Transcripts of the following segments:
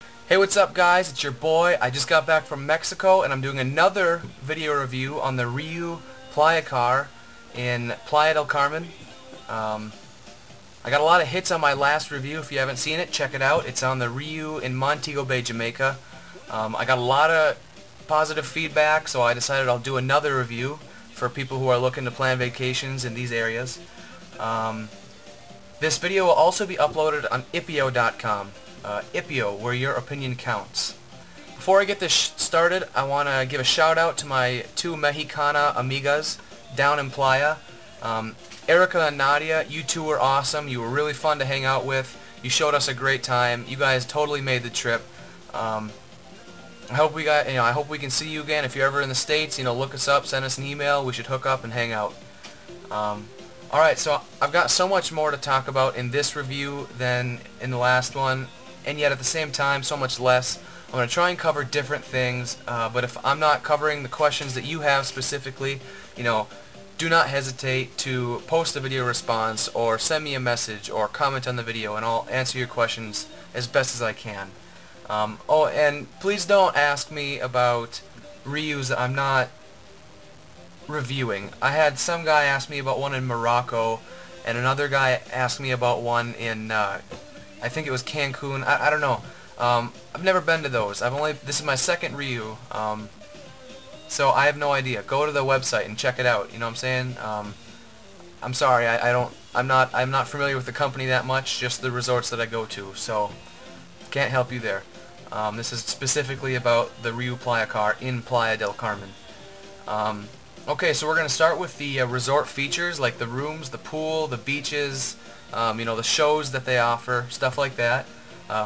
Hey, what's up guys? It's your boy. I just got back from Mexico and I'm doing another video review on the Riu Playacar in Playa del Carmen. I got a lot of hits on my last review. If you haven't seen it, check it out. It's on the Riu in Montego Bay, Jamaica. I got a lot of positive feedback, so I decided I'll do another review for people who are looking to plan vacations in these areas. This video will also be uploaded on Ipio.com. Ipio, where your opinion counts. Before I get this started, I want to give a shout out to my two Mexicana amigas down in Playa. Erika and Nadia, you two were awesome. You were really fun to hang out with. You showed us a great time. You guys totally made the trip. I hope I hope we can see you again. If you're ever in the States, look us up, send us an email. We should hook up and hang out. Alright, so I've got so much more to talk about in this review than in the last one, and yet at the same time so much less. I'm going to try and cover different things, but if I'm not covering the questions that you have specifically, do not hesitate to post a video response or send me a message or comment on the video, and I'll answer your questions as best as I can. Oh, and please don't ask me about Rius that I'm not reviewing. I had some guy ask me about one in Morocco, and another guy asked me about one in I think it was Cancun. I don't know. I've never been to those. This is my second Riu, so I have no idea. Go to the website and check it out. You know what I'm saying? I'm sorry, I'm not familiar with the company that much. Just the resorts that I go to, so can't help you there. This is specifically about the Riu Playacar in Playa del Carmen. Okay, so we're going to start with the resort features, like the rooms, the pool, the beaches, the shows that they offer, stuff like that.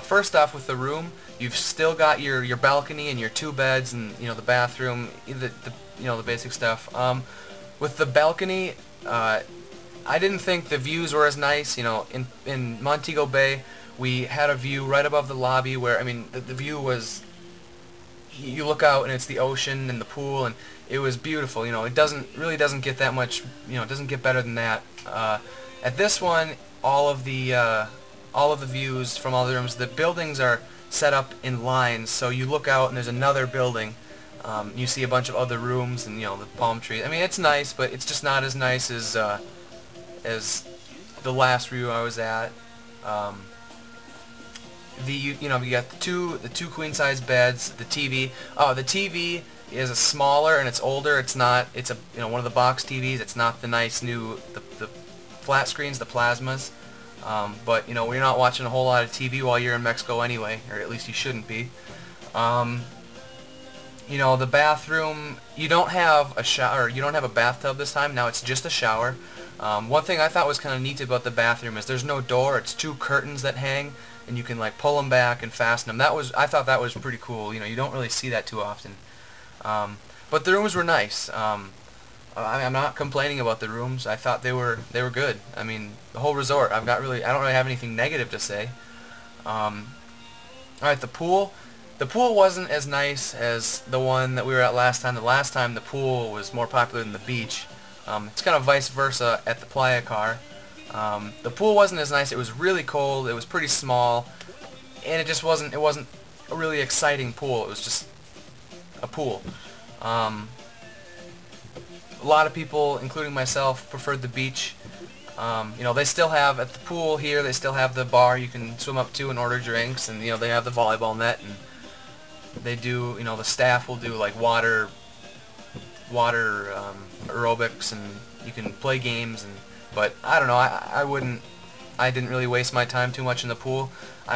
First off, with the room, you've still got your balcony and your two beds and the bathroom, the basic stuff. With the balcony, I didn't think the views were as nice. In Montego Bay, we had a view right above the lobby where the view was. You look out and it's the ocean and the pool, and it was beautiful. It really doesn't get that much. It doesn't get better than that. At this one, all of the views from all the rooms, the buildings are set up in lines. So you look out and there's another building. You see a bunch of other rooms and the palm trees. It's nice, but it's just not as nice as the last Riu I was at. You got the two queen size beds, the TV. Oh, the TV is a smaller and it's older. It's a one of the box TVs. It's not the nice new the flat screens, the plasmas. But we're not watching a whole lot of TV while you're in Mexico anyway, or at least you shouldn't be. The bathroom, you don't have a shower, you don't have a bathtub this time. Now it's just a shower. One thing I thought was kind of neat about the bathroom is there's no door. It's two curtains that hang, and you can pull them back and fasten them. I thought that was pretty cool. You don't really see that too often. But the rooms were nice. I'm not complaining about the rooms. I thought they were good. The whole resort. I don't really have anything negative to say. All right, the pool. The pool wasn't as nice as the one that we were at last time. The last time the pool was more popular than the beach. It's kind of vice versa at the Playacar. The pool wasn't as nice. It was really cold. It was pretty small, and it just wasn't. It wasn't a really exciting pool. It was just a pool. A lot of people, including myself, preferred the beach. They still have at the pool here. They still have the bar you can swim up to and order drinks, and they have the volleyball net, and they do. The staff will do water aerobics, and you can play games. But I don't know. I didn't really waste my time too much in the pool.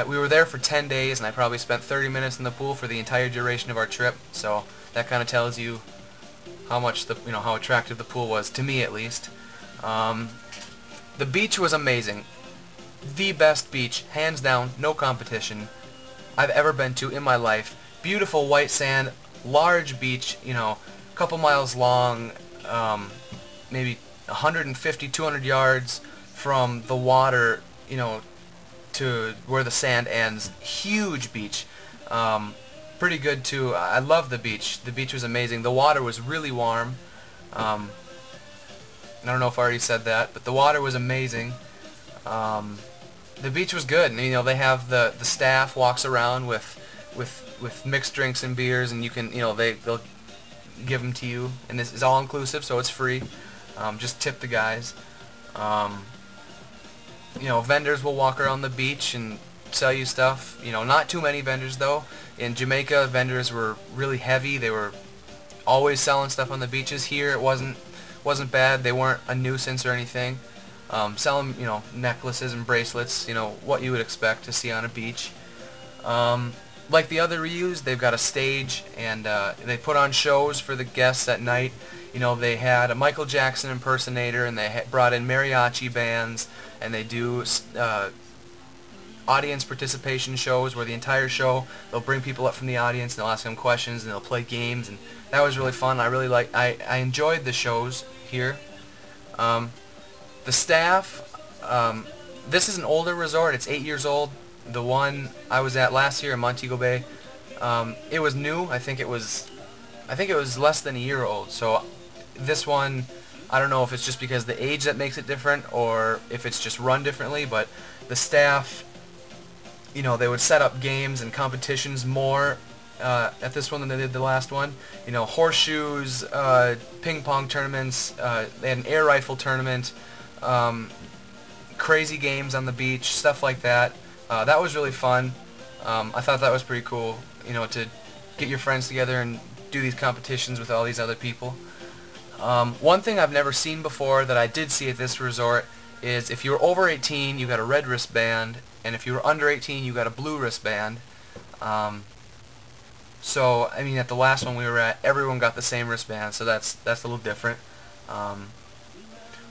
We were there for 10 days, and I probably spent 30 minutes in the pool for the entire duration of our trip. So that kind of tells you how much how attractive the pool was, to me at least. The beach was amazing. The best beach, hands down, no competition, I've ever been to in my life. Beautiful white sand, large beach, a couple miles long, maybe 150, 200 yards from the water, to where the sand ends. Huge beach. Pretty good too. I love the beach. The beach was amazing. The water was really warm. I don't know if I already said that, but the water was amazing. The beach was good, and they have the staff walks around with mixed drinks and beers, and you can they'll give them to you, and this is all inclusive, so it's free. Just tip the guys. Vendors will walk around the beach and sell you stuff. Not too many vendors though. In Jamaica, vendors were really heavy. They were always selling stuff on the beaches. Here, it wasn't bad. They weren't a nuisance or anything. Selling, necklaces and bracelets, what you would expect to see on a beach. Like the other Rius, they've got a stage, and they put on shows for the guests at night. They had a Michael Jackson impersonator, and they brought in mariachi bands, and they do audience participation shows where the entire show they'll bring people up from the audience and they'll ask them questions and they'll play games, and that was really fun. I enjoyed the shows here. The staff, this is an older resort. It's 8 years old. The one I was at last year in Montego Bay, it was new. I think it was less than a year old. So this one, I don't know if it's just because of the age that makes it different or if it's just run differently, but the staff, they would set up games and competitions more at this one than they did the last one. Horseshoes, ping pong tournaments, they had an air rifle tournament, crazy games on the beach, stuff like that. That was really fun. I thought that was pretty cool, to get your friends together and do these competitions with all these other people. One thing I've never seen before that I did see at this resort is if you were over 18, you got a red wristband, and if you were under 18, you got a blue wristband. So, at the last one we were at, everyone got the same wristband, so that's a little different.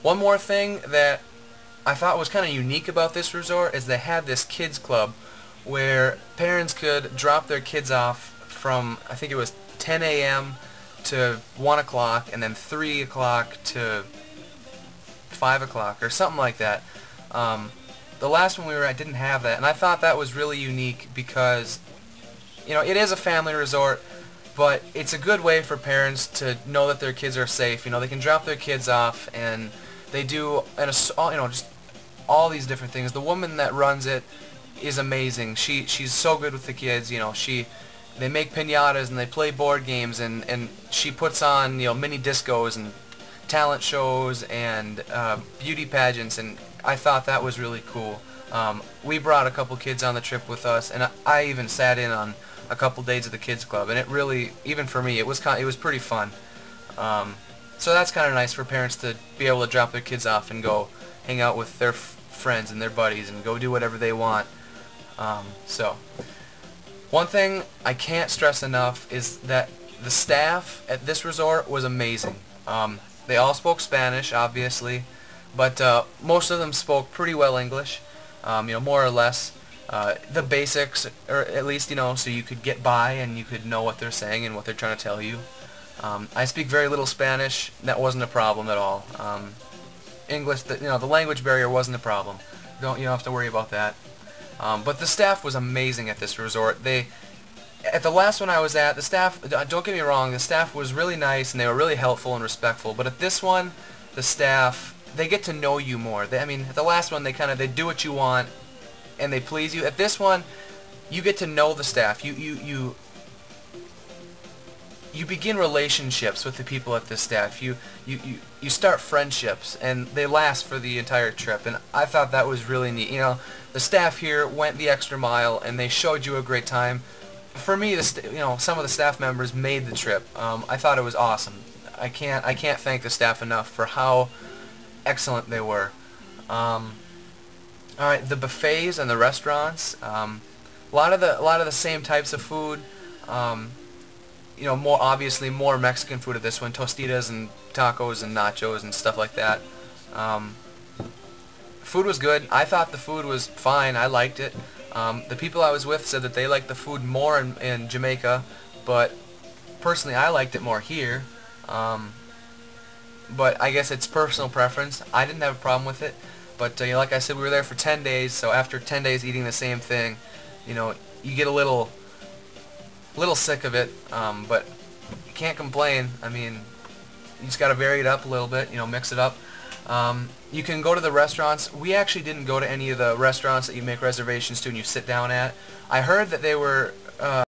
One more thing that I thought was kind of unique about this resort is they had this kids club where parents could drop their kids off from, I think it was 10 a.m. to 1 o'clock, and then 3 o'clock to 5 o'clock, or something like that. The last one we were at didn't have that, and I thought that was really unique because, it is a family resort, but it's a good way for parents to know that their kids are safe. They can drop their kids off, and they do, just all these different things. The woman that runs it is amazing. She's so good with the kids. They make piñatas and they play board games, and she puts on mini discos and talent shows and beauty pageants, and I thought that was really cool. We brought a couple kids on the trip with us, and I even sat in on a couple days of the kids club, and it really, even for me, it was pretty fun. So that's kind of nice for parents to be able to drop their kids off and go hang out with their friends and their buddies and go do whatever they want. So one thing I can't stress enough is that the staff at this resort was amazing. They all spoke Spanish, obviously, but most of them spoke pretty well English, more or less. The basics, or at least, so you could get by and you could know what they're saying and what they're trying to tell you. I speak very little Spanish. That wasn't a problem at all. English, the language barrier wasn't a problem. You don't have to worry about that. But the staff was amazing at this resort. At the last one I was at, the staff, don't get me wrong, the staff was really nice and they were really helpful and respectful. But at this one, the staff, they get to know you more. At the last one, they do what you want and they please you. At this one, you get to know the staff. You begin relationships with the people at this staff. You start friendships, and they last for the entire trip. And I thought that was really neat. The staff here went the extra mile, and they showed you a great time. For me, some of the staff members made the trip. I thought it was awesome. I can't thank the staff enough for how excellent they were. All right, the buffets and the restaurants. A lot of the same types of food. More obviously more Mexican food at this one, tostitas and tacos and nachos and stuff like that. Food was good. I thought the food was fine. I liked it. The people I was with said that they liked the food more in Jamaica, but personally I liked it more here. But I guess it's personal preference. I didn't have a problem with it, but like I said, we were there for 10 days, so after 10 days eating the same thing, you get a little sick of it, but you can't complain. You just got to vary it up a little bit, mix it up. You can go to the restaurants. We actually didn't go to any of the restaurants that you make reservations to and you sit down at. I heard that they were